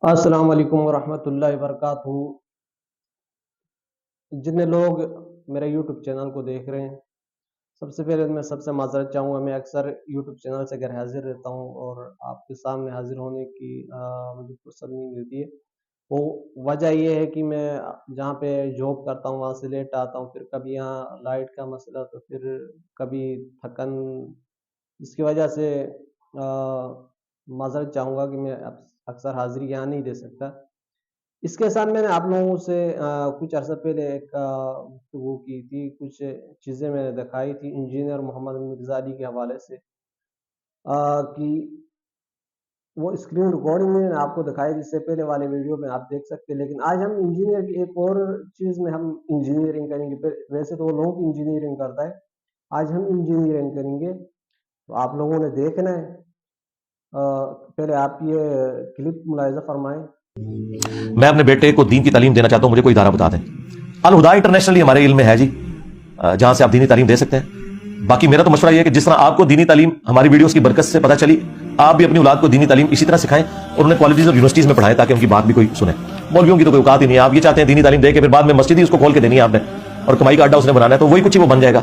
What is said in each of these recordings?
السلام علیکم ورحمۃ اللہ وبرکاتہ۔ جتنے لوگ میرے یوٹیوب چینل کو دیکھ رہے ہیں، سب سے پہلے میں سب سے معذرت چاہوں گا۔ میں اکثر یوٹیوب چینل سے غیر حاضر رہتا ہوں اور آپ کے سامنے حاضر ہونے کی مجھے فرصت نہیں ملتی ہے۔ وہ وجہ یہ ہے کہ میں جہاں پہ جاب کرتا ہوں وہاں سے لیٹ آتا ہوں، پھر کبھی یہاں لائٹ کا مسئلہ، تو پھر کبھی تھکن، اس کی وجہ سے معذرت چاہوں گا کہ میں اکثر حاضری یہاں نہیں دے سکتا۔ اس کے ساتھ میں نے آپ لوگوں سے کچھ عرصہ پہلے ایک گفتگو کی تھی، کچھ چیزیں میں نے دکھائی تھی انجینئر محمد مرزا علی کے حوالے سے، کہ وہ اسکرین ریکارڈنگ میں نے آپ کو دکھائی تھی، اس سے پہلے والے ویڈیو میں آپ دیکھ سکتے ہیں۔ لیکن آج ہم انجینئر کی ایک اور چیز میں ہم انجینئرنگ کریں گے۔ ویسے تو وہ لوگوں کی انجینئرنگ کرتا ہے، آج ہم انجینئرنگ کریں گے، تو آپ لوگوں نے دیکھنا ہے۔ پہلے آپ یہ کلپ ملاحظہ فرمائیں۔ میں اپنے بیٹے کو دین کی تعلیم دینا چاہتا ہوں، مجھے کوئی ادارہ بتا دیں۔ الہدا انٹرنیشنل ہمارے علم میں ہے جی، جہاں سے آپ دینی تعلیم دے سکتے ہیں۔ باقی میرا تو مشورہ یہ ہے کہ جس طرح آپ کو دینی تعلیم ہماری ویڈیوز کی برکت سے پتہ چلی، آپ بھی اپنی اولاد کو دینی تعلیم اسی طرح سکھائیں اور انہیں کالجز اور یونیورسٹیز میں پڑھائیں تاکہ ان کی بات بھی کوئی سنے۔ مولویوں کی تو کوئی اوقات ہی نہیں ہے، آپ یہ چاہتے ہیں دینی تعلیم دے کے پھر بعد میں مسجد ہی اس کو کھول کے دینی ہے آپ نے، اور کمائی کا اڈا اس نے بنانا ہے، تو وہی کچھ ہی وہ بن جائے گا۔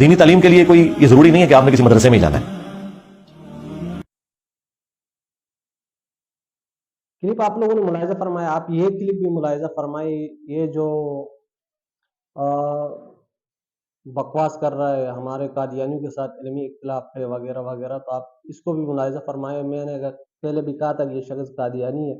دینی تعلیم کے لیے کوئی یہ ضروری نہیں ہے کہ آپ نے کسی مدرسے میں ہی جانا ہے۔ کلپ آپ لوگوں نے ملاحظہ فرمایا، آپ یہ کلپ بھی ملاحظہ فرمائے۔ یہ جو بکواس کر رہا ہے ہمارے قادیانیوں کے ساتھ علمی اختلاف ہے وغیرہ وغیرہ، تو آپ اس کو بھی ملاحظہ فرمائے۔ میں نے پہلے بھی کہا تھا کہ یہ شخص قادیانی ہے،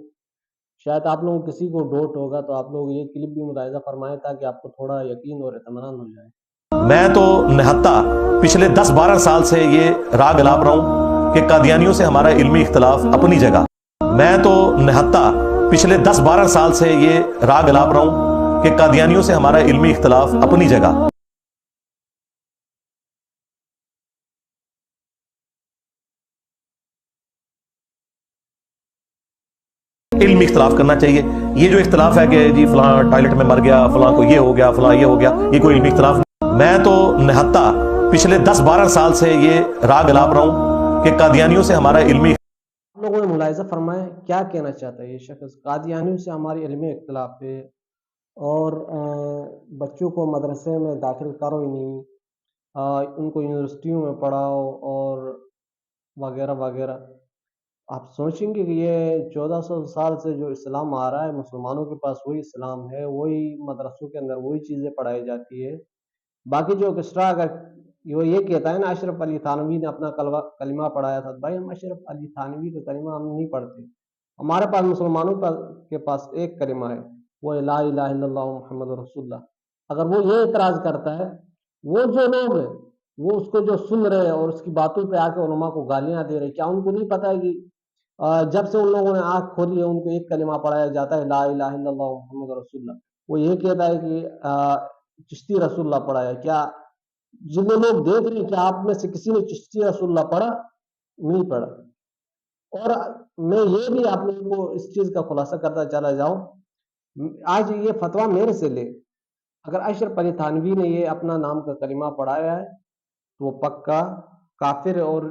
شاید آپ لوگوں کسی کو ڈوٹ ہوگا، تو آپ لوگ یہ کلپ بھی ملاحظہ فرمائیں تاکہ آپ کو تھوڑا یقین اور اطمینان ہو جائے۔ میں تو نہتا پچھلے 10-12 سال سے یہ راگ الاپ رہا ہوں کہ قادیانیوں سے ہمارا علمی اختلاف اپنی جگہ۔ میں تو نہتا پچھلے 10-12 سال سے یہ راگ الاپ رہا ہوں کہ قادیانیوں سے ہمارا علمی اختلاف اپنی جگہ۔ علمی اختلاف کرنا چاہیے۔ یہ جو اختلاف ہے کہ جی فلاں ٹوائلٹ میں مر گیا، فلاں کو یہ ہو گیا، فلاں یہ ہو گیا، یہ کوئی علمی اختلاف نہیں۔ میں تو نہتا پچھلے 10-12 سال سے یہ راگ الاپ رہا ہوں کہ قادیانیوں سے ہمارا علمی آپ لوگوں نے ملاحظہ فرمائے کیا کہنا چاہتا ہے یہ شخص؟ قادیانیوں سے ہماری علمی اختلاف ہے اور بچوں کو مدرسے میں داخل کرو ہی نہیں، ان کو یونیورسٹیوں میں پڑھاؤ اور وغیرہ وغیرہ۔ آپ سوچیں گے کہ یہ 1400 سال سے جو اسلام آ رہا ہے، مسلمانوں کے پاس وہی اسلام ہے، وہی مدرسوں کے اندر وہی چیزیں پڑھائی جاتی ہے۔ باقی جو کسرا اگر وہ یہ کہتا ہے نا اشرف علی تھانوی نے اپنا کلمہ پڑھایا تھا، بھائی ہم اشرف علی تھانوی کا کلمہ ہم نہیں پڑھتے، ہمارے پاس مسلمانوں کے پاس ایک کلمہ ہے، وہ لا الہ الا اللہ محمد رسول اللہ۔ اگر وہ یہ اعتراض کرتا ہے، وہ جو لوگ ہیں وہ اس کو جو سن رہے ہیں اور اس کی باتوں پہ آ کے علماء کو گالیاں دے رہے، کیا ان کو نہیں پتا ہے کہ جب سے ان لوگوں نے آنکھ کھولی ہے ان کو ایک کلمہ پڑھایا جاتا ہے، لا الہ الا اللہ محمد رسول اللہ۔ وہ یہ کہتا ہے کہ چشتی رسول اللہ پڑھا ہے، کیا جتنے لوگ دیکھ رہے ہیں کیا آپ میں سے کسی نے چشتی رسول اللہ پڑھا؟ نہیں پڑھا۔ اور میں یہ بھی آپ لوگوں کو اس چیز کا خلاصہ کرتا چلا جاؤں، آج یہ فتویٰ میرے سے لے، اگر اشرف علی تھانوی نے یہ اپنا نام کا کلمہ پڑھایا ہے تو وہ پکا کافر ہے، اور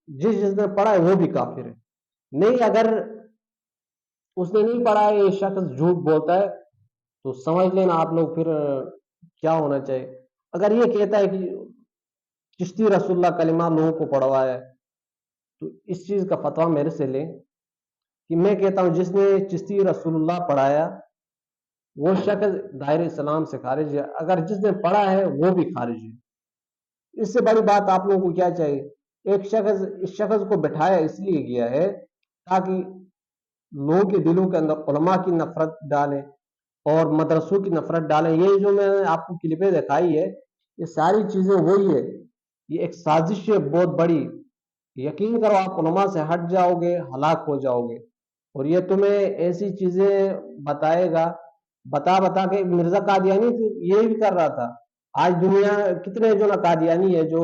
جس نے پڑھا ہے وہ بھی کافر ہے۔ نہیں، اگر اس نے نہیں پڑھا ہے، یہ شخص جھوٹ بولتا ہے، تو سمجھ لینا آپ لوگ پھر کیا ہونا چاہیے۔ اگر یہ کہتا ہے کہ چشتی رسول اللہ کلمہ لوگوں کو پڑھوایا ہے، تو اس چیز کا فتویٰ میرے سے لیں کہ میں کہتا ہوں جس نے چشتی رسول اللہ پڑھایا وہ شخص دائرہ اسلام سے خارج ہے، اگر جس نے پڑھا ہے وہ بھی خارج ہے۔ اس سے بڑی بات آپ لوگوں کو کیا چاہیے؟ ایک شخص اس شخص کو بٹھایا اس لیے گیا ہے تاکہ لوگوں کے دلوں کے اندر علماء کی نفرت ڈالیں اور مدرسوں کی نفرت ڈالیں۔ یہ جو میں نے آپ کو کلپیں دکھائی ہے، یہ ساری چیزیں وہی ہے، یہ ایک سازش ہے بہت بڑی۔ یقین کرو آپ علماء سے ہٹ جاؤ گے، ہلاک ہو جاؤ گے۔ اور یہ تمہیں ایسی چیزیں بتائے گا، بتا کے مرزا قادیانی یہ بھی کر رہا تھا۔ آج دنیا کتنے جو نا قادیانی ہے جو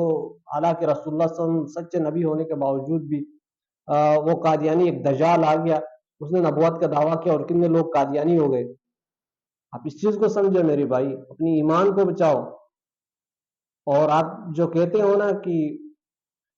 حالانکہ رسول اللہ صلی اللہ علیہ وسلم سچے نبی ہونے کے باوجود بھی وہ قادیانی ایک دجال آ گیا، اس نے نبوت کا دعویٰ کیا اور کتنے لوگ قادیانی ہو گئے۔ آپ اس چیز کو سمجھو میرے بھائی، اپنی ایمان کو بچاؤ۔ اور آپ جو کہتے ہو نا کہ